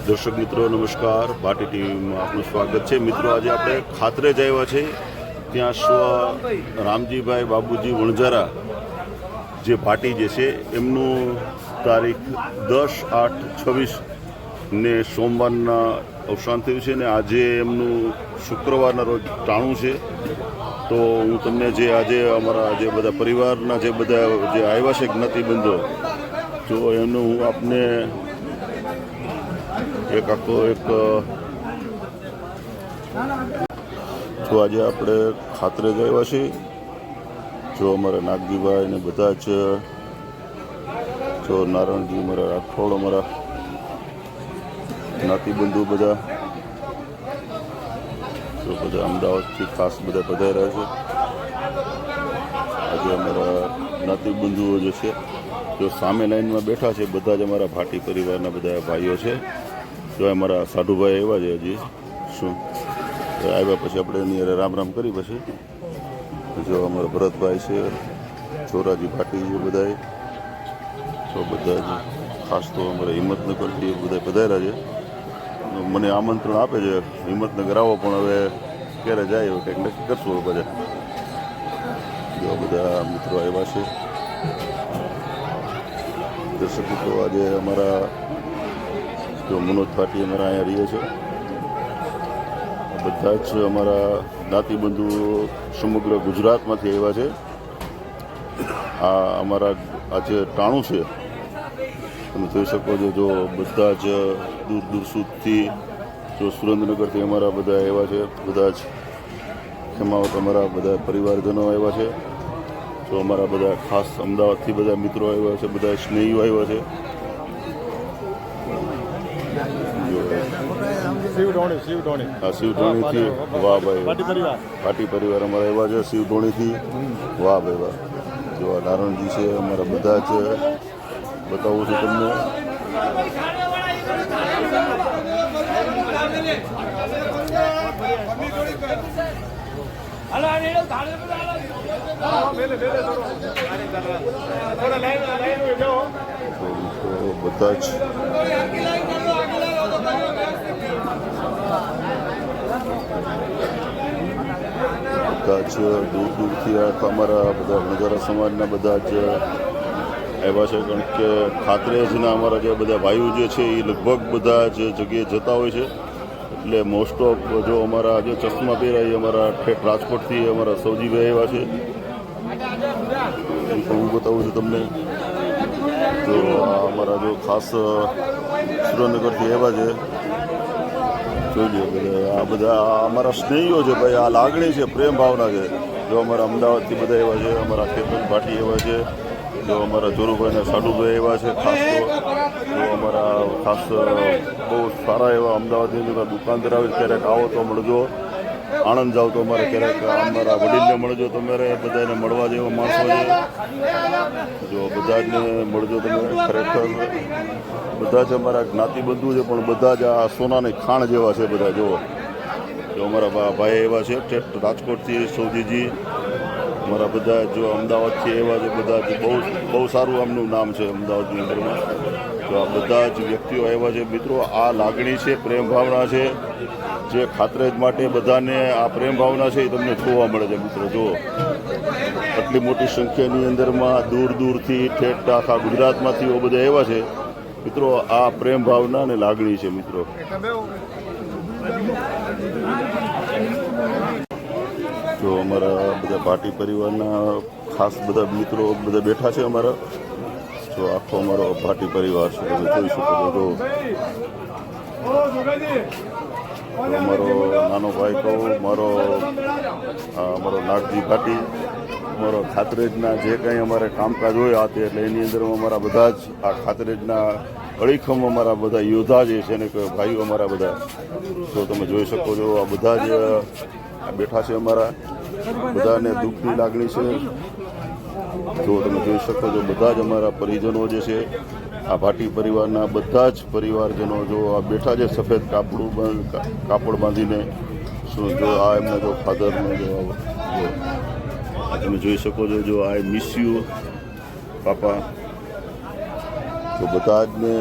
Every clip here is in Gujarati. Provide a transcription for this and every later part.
દર્શક મિત્રો નમસ્કાર, ભાટી ટીવીમાં આપનું સ્વાગત છે। મિત્રો આજે આપણે ખાતરેજ આવ્યા છે, ત્યાં સ્વ રામજીભાઈ બાબુજી વણઝારા જે ભાટી જે છે એમનું તારીખ 10/8/26 ને સોમવારના અવસાન થયું છે ને આજે એમનું શુક્રવારના રોજ ટાણું છે। તો હું તમને જે આજે અમારા જે બધા પરિવારના જે બધા જે આવ્યા છે જ્ઞાતિબંધો, તો એમનું હું આપને એક આખો એક જો આજે આપણે ખાતરેજ આવ્યા છીએ। જો અમારા નાગજીભાઈ ને બધા જ જો નારાયણજી અમારા રાઠોડ અમારા જ્ઞાતિબંધુ બધા તો બધા અમદાવાદથી ખાસ બધા પધાર્યા છે। આજે અમારા જ્ઞાતિબંધુઓ જે છે જો સામે લાઈનમાં બેઠા છે, બધા જ અમારા ભાટી પરિવારના બધા ભાઈઓ છે। જો અમારા સાધુભાઈ આવ્યા છે, હજી શું આવ્યા પછી આપણે એની રામ રામ કરી પછી જો અમારા ભરતભાઈ છે, ચોરાજી ભાટી છે, બધા તો બધા જ ખાસ તો અમારા હિંમતનગરથી બધા પધાર્યા છે। મને આમંત્રણ આપે છે હિંમતનગર આવો, પણ હવે ક્યારે જાય કંઈક નક્કી કરશું બધા। જો બધા મિત્રો આવ્યા છે। દર્શક મિત્રો આજે અમારા જો મનોજ ભાટી અમારા અહીંયા રહીએ છે, બધા જ અમારા જ્ઞાતિબંધુ સમગ્ર ગુજરાતમાંથી આવ્યા છે। આ અમારા આજે ટાણું છે, તમે જોઈ શકો છો। જો બધા જ દૂર દૂર સુધીથી જો સુરેન્દ્રનગરથી અમારા બધા આવ્યા છે, બધા જ ખેમાવત અમારા બધા પરિવારજનો આવ્યા છે। તો અમારા બધા ખાસ અમદાવાદથી બધા મિત્રો આવ્યા છે, બધા સ્નેહીઓ આવ્યા છે। શિવઢોણીથી વાહ ભાઈ, ભાટી પરિવાર અમારા એવા છે શિવઢોણીથી, વાહ ભાઈ વાહ। જો આ નારાયણજી છે અમારા બધા જ બતાવું છું તમને। બધા જ દૂર દૂરથી અમારા બધા વણઝારા સમાજના બધા જ આવ્યા છે, કારણ કે ખાતરેજના અમારા જે બધા ભાઈઓ જે છે એ લગભગ બધા જ જગ્યાએ જતા હોય છે। એટલે મોસ્ટ ઓફ જો અમારા જે ચશ્મા પહેરાય અમારા ઠેઠ રાજકોટથી અમારા સૌજીભાઈ આવ્યા છે, એ પણ હું બતાવું છું તમને। તો અમારા જો ખાસ સુરેન્દ્રનગરથી આવ્યા છે, જોઈ લો બધા આ બધા અમારા સ્નેહીઓ છે ભાઈ। આ લાગણી છે, પ્રેમ ભાવના છે। જો અમારા અમદાવાદથી બધા આવ્યા છે, અમારા કેતન ભાટી આવ્યા છે, જો અમારા જોરુભાઈના સાડુભાઈ આવ્યા છે ખાસ તો જો અમારા ખાસ બહુ સારા એવા અમદાવાદની અંદર દુકાનદાર આવે ક્યારેક આવો તો મળજો, આણંદ જાઓ તો અમારે ક્યારેક અમારા વડીલને મળજો, તમારે બધાને મળવા જેવા માણસો છે। જો બધા જને મળજો તમે, ખરેખર બધા જ અમારા જ્ઞાતિબંધુ છે, પણ બધા જ આ સોનાની ખાણ જેવા છે બધા। જો અમારા ભાઈ એવા છે ઠેઠ રાજકોટથી સૌજીજી, અમારા બધા જો અમદાવાદથી એવા છે બધા જ બહુ સારું આમનું નામ છે અમદાવાદની અંદરમાં। તો આ બધા જ વ્યક્તિઓ આવ્યા છે। મિત્રો આ લાગણી છે, પ્રેમ ભાવના છે, જે ખાતરેજ માટે બધાને આ પ્રેમ ભાવના છે એ તમને જોવા મળે છે। મિત્રો જો આટલી મોટી સંખ્યાની અંદરમાં દૂર દૂરથી ઠેઠ આખા ગુજરાતમાંથી બધા આવ્યા છે। મિત્રો આ પ્રેમ ભાવના અને લાગણી છે મિત્રો। જો અમારા બધા ભાટી પરિવારના ખાસ બધા મિત્રો બધા બેઠા છે અમારા। જો આખો અમારો ભાટી પરિવાર છે, તમે જોઈ શકો છો। અમારો નાનો ભાઈ કહું, અમારો નાગજી ભાટી, અમારો ખાતરેજના જે કંઈ અમારે કામકાજ હોય આ તે, એટલે એની અંદર અમારા બધા જ આ ખાતરેજના અડીખમ અમારા બધા યોદ્ધા જે છે ને કે ભાઈઓ અમારા બધા, તો તમે જોઈ શકો છો આ બધા જ બેઠા છે અમારા। બધાને દુઃખની લાગણી છે, જો તમે જોઈ શકો છો। બધા જ અમારા પરિજનો જે છે આ ભાટી પરિવારના બધા જ પરિવારજનો જો આ બેઠા છે સફેદ કાપડ બાંધીને। શું જો આ એમના જો ફાધરને જો તમે જોઈ શકો છો। જો આઈ મિસ યુ પાપા, તો બધા જને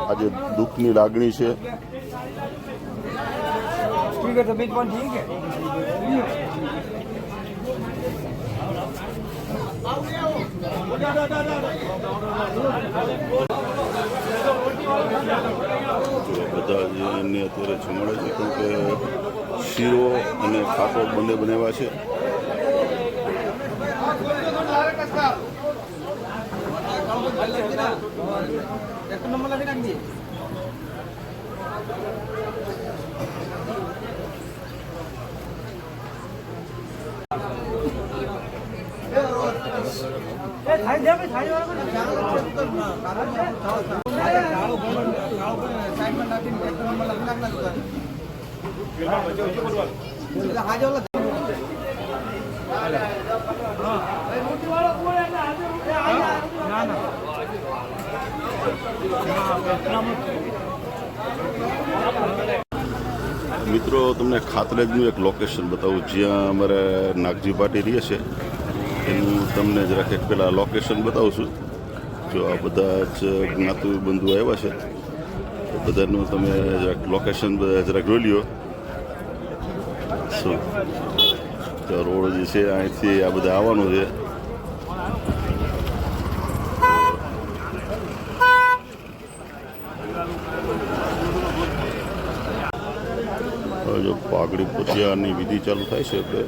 આજે દુઃખની લાગણી છે. બધા એને અત્યારે જમાડે છે કેમ કે શીરો અને ખાટો બંને બનાવ્યા છે. મિત્રો તમને ખાતરેજનું એક લોકેશન બતાવું જ્યાં અમારે નાગજી પાટી રહે છે એનું તમને જરાક એક પહેલાં લોકેશન બતાવું છું. જો આ બધા જ જ્ઞાતુ બંધુ આવ્યા છે તો બધાનું તમે જરાક લોકેશન બધા જરાક જોઈ લ્યો. શું તો રોડ જે છે અહીંથી આ બધા આવવાનું છે. જો પાઘડી પોચિયાની વિધિ ચાલુ થાય છે એટલે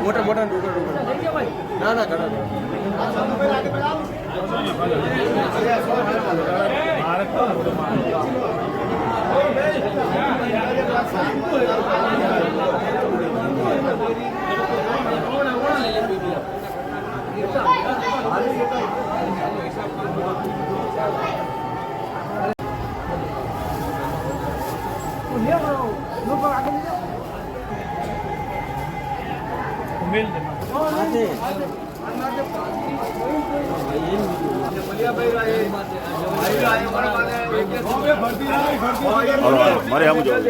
મોટા મોટા ના ના ઘણા મારે આમ જોવું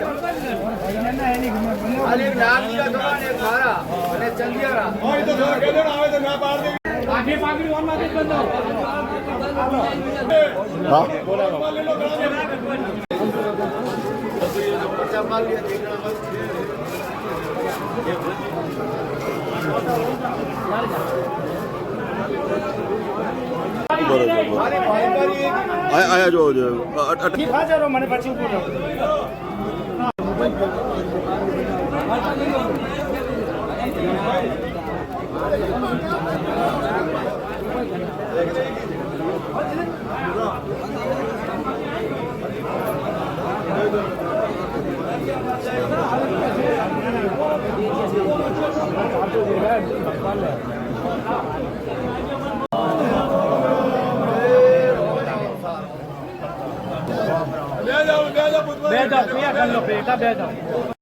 આયા જો મને પછી બે જાઓ બે જાઓ